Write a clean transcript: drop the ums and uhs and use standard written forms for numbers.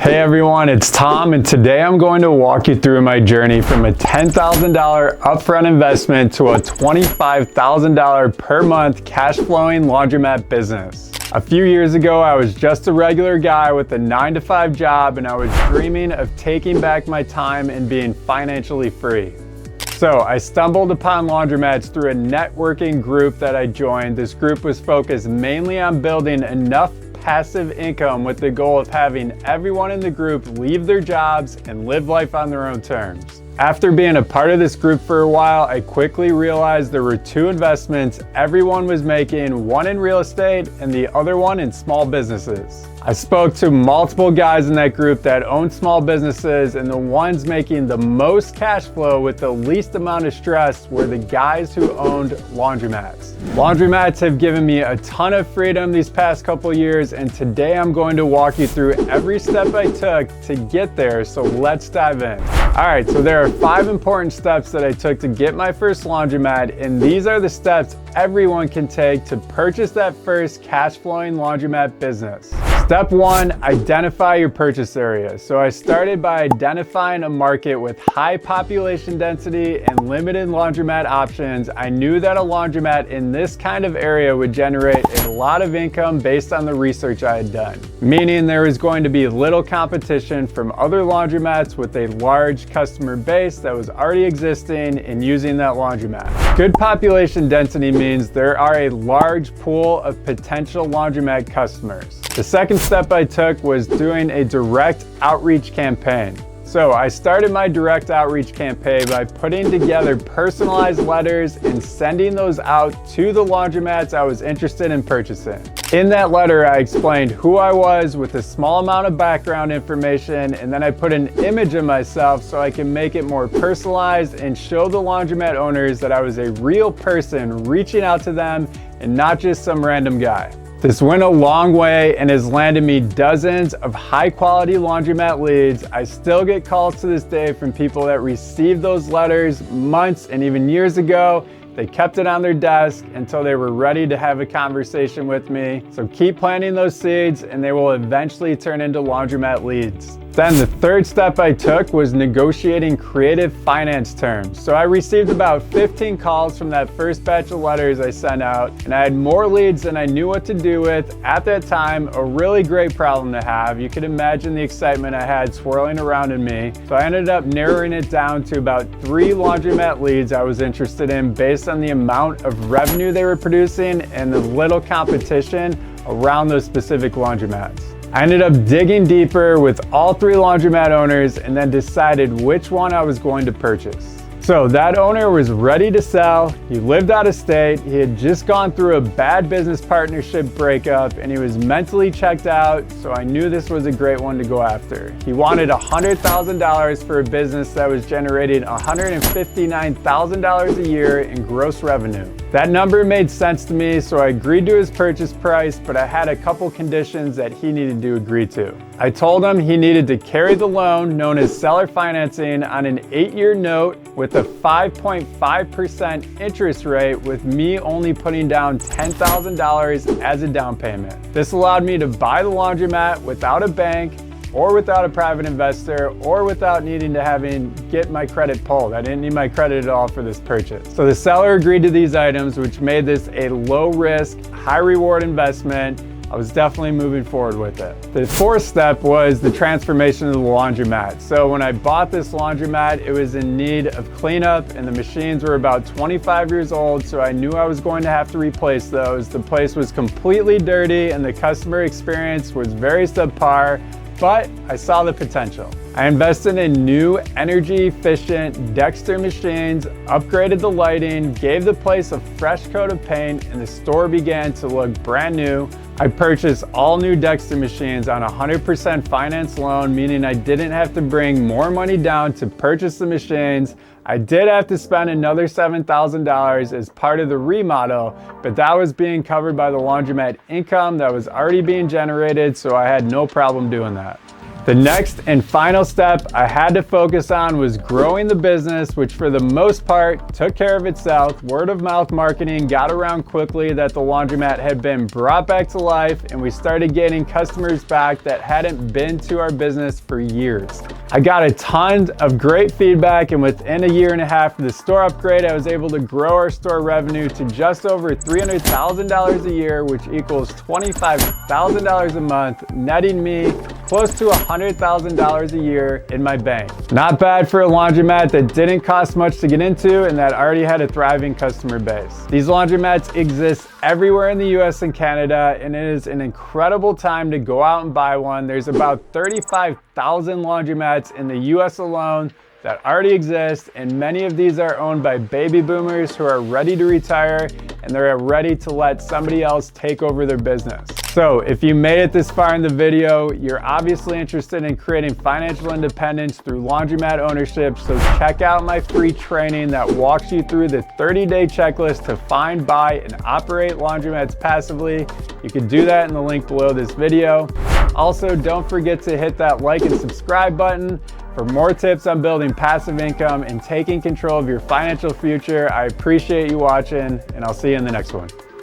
Hey everyone, it's Tom, and today I'm going to walk you through my journey from a $10,000 upfront investment to a $25,000 per month cash flowing laundromat business. A few years ago, I was just a regular guy with a 9-to-5 job, and I was dreaming of taking back my time and being financially free. So I stumbled upon Laundromats through a networking group that I joined. This group was focused mainly on building enough passive income with the goal of having everyone in the group leave their jobs and live life on their own terms. After being a part of this group for a while, I quickly realized there were two investments everyone was making, one in real estate and the other one in small businesses. I spoke to multiple guys in that group that owned small businesses, and the ones making the most cash flow with the least amount of stress were the guys who owned laundromats. Laundromats have given me a ton of freedom these past couple years, and today I'm going to walk you through every step I took to get there, so let's dive in. Alright, so there are 5 important steps that I took to get my first laundromat, and these are the steps everyone can take to purchase that first cash flowing laundromat business. Step 1, identify your purchase area. So I started by identifying a market with high population density and limited laundromat options. I knew that a laundromat in this kind of area would generate a lot of income based on the research I had done, meaning there was going to be little competition from other laundromats with a large customer base that was already existing and using that laundromat. Good population density means there are a large pool of potential laundromat customers. The second step I took was doing a direct outreach campaign. So I started my direct outreach campaign by putting together personalized letters and sending those out to the laundromats I was interested in purchasing. In that letter, I explained who I was with a small amount of background information, and then I put an image of myself so I can make it more personalized and show the laundromat owners that I was a real person reaching out to them and not just some random guy. This went a long way and has landed me dozens of high-quality laundromat leads. I still get calls to this day from people that received those letters months and even years ago. They kept it on their desk until they were ready to have a conversation with me. So keep planting those seeds and they will eventually turn into laundromat leads. Then the third step I took was negotiating creative finance terms. So I received about 15 calls from that first batch of letters I sent out, and I had more leads than I knew what to do with. At that time, a really great problem to have. You could imagine the excitement I had swirling around in me. So I ended up narrowing it down to about 3 laundromat leads I was interested in based on the amount of revenue they were producing and the little competition around those specific laundromats. I ended up digging deeper with all 3 laundromat owners and then decided which one I was going to purchase. So that owner was ready to sell. He lived out of state. He had just gone through a bad business partnership breakup and he was mentally checked out, so I knew this was a great one to go after. He wanted $100,000 for a business that was generating $159,000 a year in gross revenue. That number made sense to me, so I agreed to his purchase price, but I had a couple conditions that he needed to agree to. I told him he needed to carry the loan, known as seller financing, on an 8-year note with a 5.5% interest rate, with me only putting down $10,000 as a down payment. This allowed me to buy the laundromat without a bank, or without a private investor, or without needing to get my credit pulled. I didn't need my credit at all for this purchase. So the seller agreed to these items, which made this a low risk, high reward investment. I was definitely moving forward with it. The fourth step was the transformation of the laundromat. So when I bought this laundromat, it was in need of cleanup and the machines were about 25 years old, so I knew I was going to have to replace those. The place was completely dirty and the customer experience was very subpar, but I saw the potential. I invested in new energy-efficient Dexter machines, upgraded the lighting, gave the place a fresh coat of paint, and the store began to look brand new. I purchased all new Dexter machines on a 100% finance loan, meaning I didn't have to bring more money down to purchase the machines. I did have to spend another $7,000 as part of the remodel, but that was being covered by the laundromat income that was already being generated, so I had no problem doing that. The next and final step I had to focus on was growing the business, which for the most part took care of itself. Word of mouth marketing got around quickly that the laundromat had been brought back to life, and we started gaining customers back that hadn't been to our business for years. I got a ton of great feedback, and within a year and a half of the store upgrade, I was able to grow our store revenue to just over $300,000 a year, which equals $25,000 a month, netting me close to $100,000 a year in my bank. Not bad for a laundromat that didn't cost much to get into and that already had a thriving customer base. These laundromats exist everywhere in the US and Canada, and it is an incredible time to go out and buy one. There's about 35,000 laundromats in the US alone that already exist, and many of these are owned by baby boomers who are ready to retire and they're ready to let somebody else take over their business. So if you made it this far in the video, you're obviously interested in creating financial independence through laundromat ownership, so check out my free training that walks you through the 30-day checklist to find, buy, and operate laundromats passively. You can do that in the link below this video. Also, don't forget to hit that like and subscribe button for more tips on building passive income and taking control of your financial future. I appreciate you watching, and I'll see you in the next one.